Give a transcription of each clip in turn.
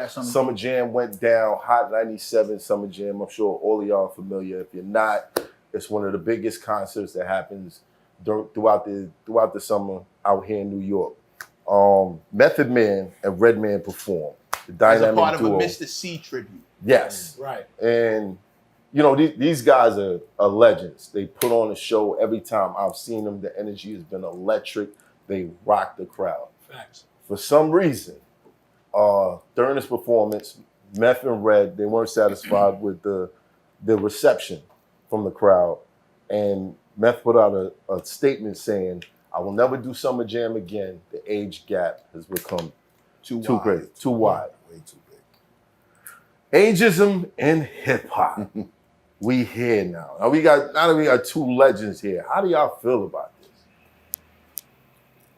Summer Jam went down, Hot 97 Summer Jam. I'm sure all of y'all are familiar. If you're not, it's one of the biggest concerts that happens throughout the summer out here in New York. Method Man and Redman performed. The dynamic as a part duo. of a Mr. C tribute. Yes. Right. And you know, these guys are legends. They put on a show every time I've seen them. The energy has been electric. They rock the crowd. Facts. For some reason, during this performance, Meth and Red, they weren't satisfied with the reception from the crowd. And Meth put out a statement saying, I will never do Summer Jam again. The age gap has become too great, too wide. Way too big. Ageism in hip hop. We here now. Now that we got two legends here. How do y'all feel about this?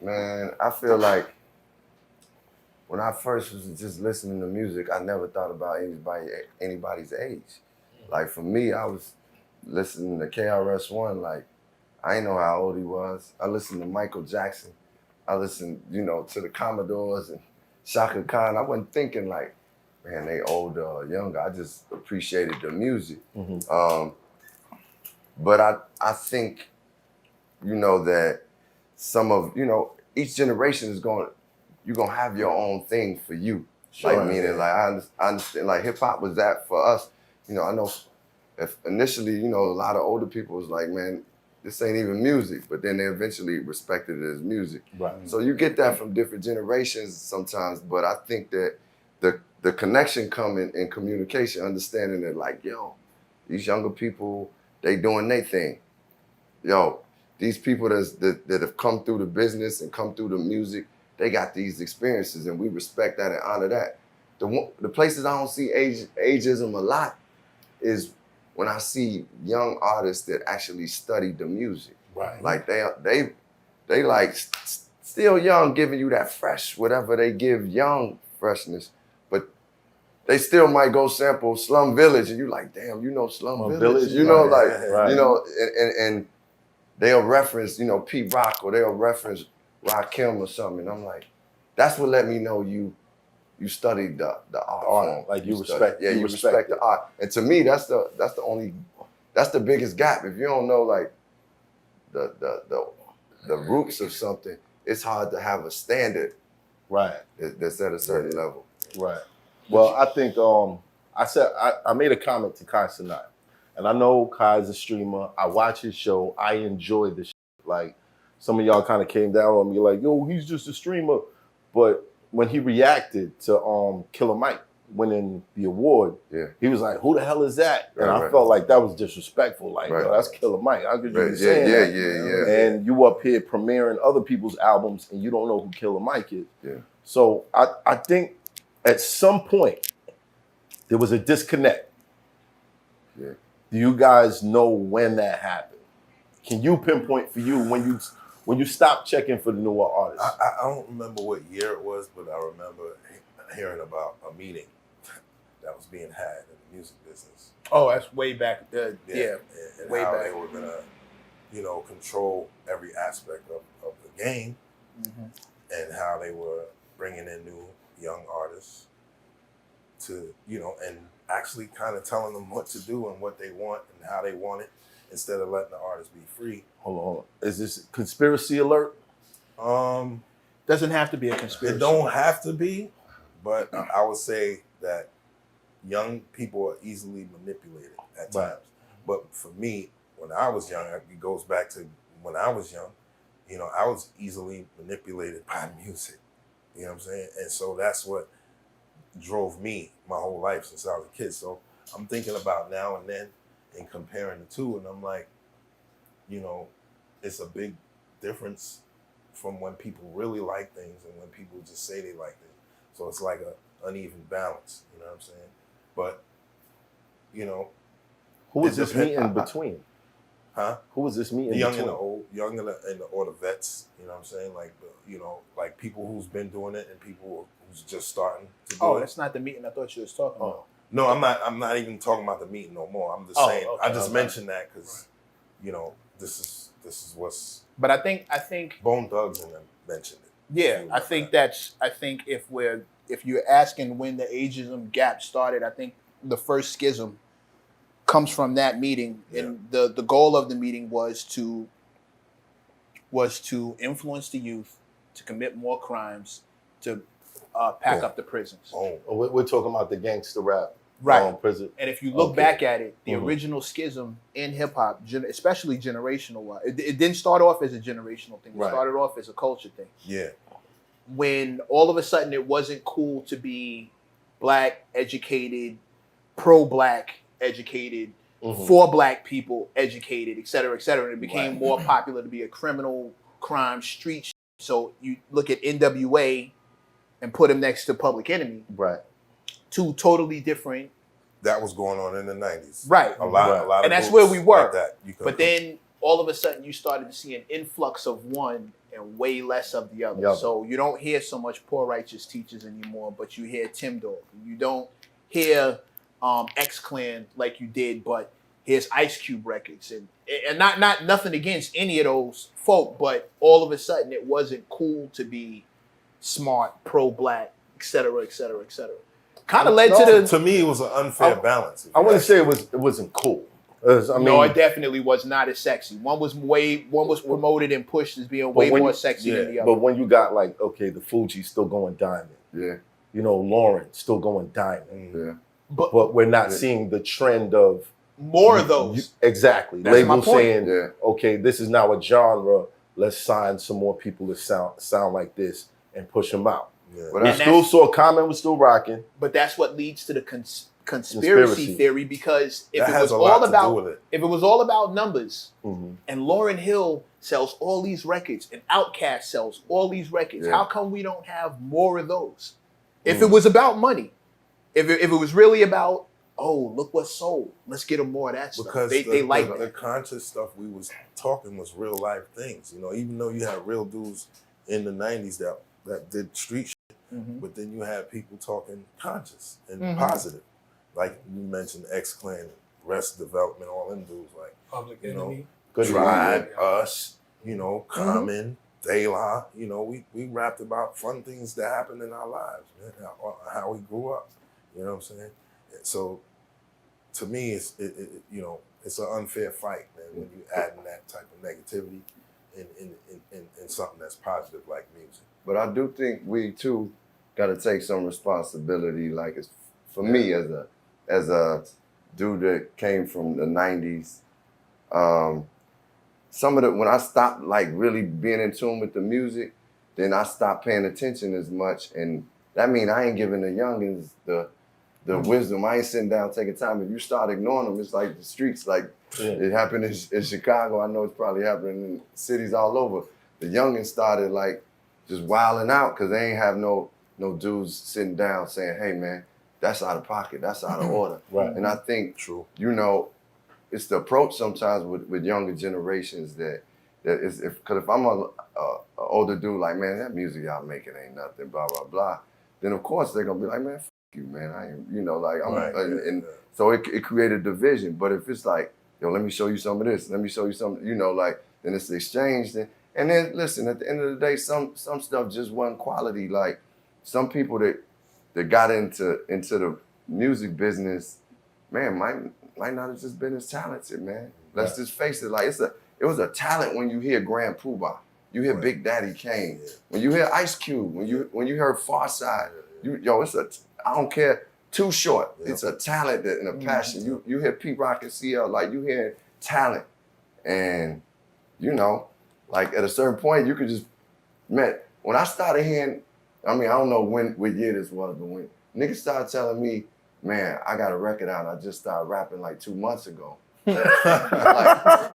Man, I feel like when I first was just listening to music, I never thought about anybody's age. Like for me, I was listening to KRS-One, like I didn't know how old he was. I listened to Michael Jackson. I listened, to the Commodores and Chaka Khan. I wasn't thinking like, man, they older or younger. I just appreciated the music. Mm-hmm. But I think, that some of, each generation is you're going to have your own thing for you. Sure. Like, meaning, like, I understand, like, hip-hop was that for us. I know if initially, a lot of older people was like, man, this ain't even music, but then they eventually respected it as music. Right. So you get that from different generations sometimes, but I think that the connection coming in communication, understanding that like, yo, these younger people, they doing their thing. Yo, these people that have come through the business and come through the music, they got these experiences and we respect that and honor that. The places I don't see ageism a lot is when I see young artists that actually study the music. Right. Like they like still young, giving you that fresh, whatever they give young freshness, but they still might go sample Slum Village and you like, damn, Slum Village? And they'll reference, Pete Rock or they'll reference Rakim or something. And I'm like, that's what let me know you studied the art form. Like you respect the art. And to me, that's the biggest gap. If you don't know like the roots of something, it's hard to have a standard right that's at a certain level. Right. Well, I think I made a comment to Kai Cenat. And I know Kai's a streamer. I watch his show. I enjoy the shit. Like some of y'all kind of came down on me like, yo, he's just a streamer. But when he reacted to Killer Mike winning the award, he was like, who the hell is that? And I felt like that was disrespectful. Like, yo, that's Killer Mike. How could you be saying that? Yeah. And you up here premiering other people's albums and you don't know who Killer Mike is. Yeah. So I think at some point there was a disconnect. Yeah. Do you guys know when that happened? Can you pinpoint for you when you stopped checking for the newer artists? I don't remember what year it was, but I remember hearing about a meeting that was being had in the music business. Oh, that's way back. And way how back. they were gonna, control every aspect of the game, and how they were bringing in new young artists to, and actually kind of telling them what to do and what they want and how they want it, instead of letting the artist be free. Hold on. Is this conspiracy alert? Doesn't have to be a conspiracy. It don't have to be, but I would say that young people are easily manipulated at times. Right. But for me, when I was young, it goes back to when I was young, I was easily manipulated by music. You know what I'm saying? And so that's what drove me my whole life since I was a kid. So I'm thinking about now and then and comparing the two, and I'm like, it's a big difference from when people really like things and when people just say they like things. So it's like a uneven balance, you know what I'm saying? But, who is this meeting between? Huh? Who is this meeting the young between? and the old, young and the vets, you know what I'm saying? Like, like people who's been doing it and people who's just starting to do it. Oh, that's not the meeting I thought you was talking about. No, I'm not even talking about the meeting no more. I'm just saying, okay, I just mentioned that because, this is what's. But I think Bone Thugs and them mentioned it. Yeah, I think if you're asking when the ageism gap started, I think the first schism comes from that meeting, and the goal of the meeting was to influence the youth to commit more crimes, to pack up the prisons. Oh, We're talking about the gangster rap. Right. Prison. And if you look Okay. back at it, the original schism in hip hop, especially generational wise, it didn't start off as a generational thing. It Right. started off as a culture thing. yeah. When all of a sudden it wasn't cool to be black, educated, pro-black, educated, for black people, educated, et cetera, et cetera. And it became more popular to be a criminal crime street. So you look at NWA and put him next to Public Enemy. Right. Two totally different. That was going on in the 90s. Right. A lot of And that's groups where we were. like that. But then all of a sudden you started to see an influx of one and way less of the other. Yeah. So you don't hear so much Poor Righteous Teachers anymore, but you hear Tim Dog. You don't hear X-Clan like you did, but here's Ice Cube records. And not nothing against any of those folk, but all of a sudden it wasn't cool to be smart, pro-black, et cetera, et cetera, et cetera. Kind of led to me, it was an unfair balance. I wouldn't say it wasn't cool. No, it definitely was not as sexy. One was promoted and pushed as being way more sexy than the other. But when you got like, okay, the Fugees still going diamond. Yeah. You know, Lauren still going diamond. Yeah. But we're not seeing the trend of more of those. Exactly. That's my Labels point. saying, okay, this is now a genre. Let's sign some more people to sound like this and push them out. Yeah. But We still saw Common was still rocking. But that's what leads to the conspiracy theory, because if That it has was a lot all to do about with it. if it was all about numbers, Mm-hmm. and Lauryn Hill sells all these records and Outkast sells all these records, how come we don't have more of those? If it was about money, if it was really about, oh, look what sold, let's get them more of that stuff. Because They like the that. conscious stuff we was talking was real life things. You know, even though you had real dudes in the 90s that did street shit, but then you had people talking conscious and positive. Like you mentioned X-Clan, Rest Development, all them dudes, like Public Enemy, Good Tribe, Us, you know, Common, De La, you know, we rapped about fun things that happened in our lives, man, how we grew up. You know what I'm saying? So to me, it's you know, it's an unfair fight, man, when you add in that type of negativity in something that's positive like music. But I do think we too got to take some responsibility. Like, it's for me as a dude that came from the 90s. When I stopped like really being in tune with the music, then I stopped paying attention as much, and that means I ain't giving the youngins the wisdom. I ain't sitting down taking time. If you start ignoring them, it's like the streets. Like it happened in Chicago. I know it's probably happening in cities all over. The youngins started like just wilding out because they ain't have no dudes sitting down saying, "Hey man, that's out of pocket. That's out of order." Right. And I think, you know, it's the approach sometimes with younger generations that is, because if I'm a older dude, like, man, that music y'all making ain't nothing, blah blah blah, then of course they're gonna be like, man, f you, man, I ain't, you know, like I'm, so it created division. But if it's like, yo, let me show you some of this, let me show you some, you know, like, then it's exchanged. And then listen, at the end of the day, some stuff just wasn't quality. Like some people that got into the music business, man, might not have just been as talented, man. Let's just face it. Like it was a talent when you hear Grand Poobah, you hear Big Daddy Kane, when you hear Ice Cube, when you hear Farside, I don't care, Too Short. It's a talent and a passion. You hear Pete Rock and CL, like you hear talent, and you know, like at a certain point you could just, man. When I started hearing, I mean, I don't know what year this was, but when niggas started telling me, man, I got a record out, I just started rapping like 2 months ago. Like,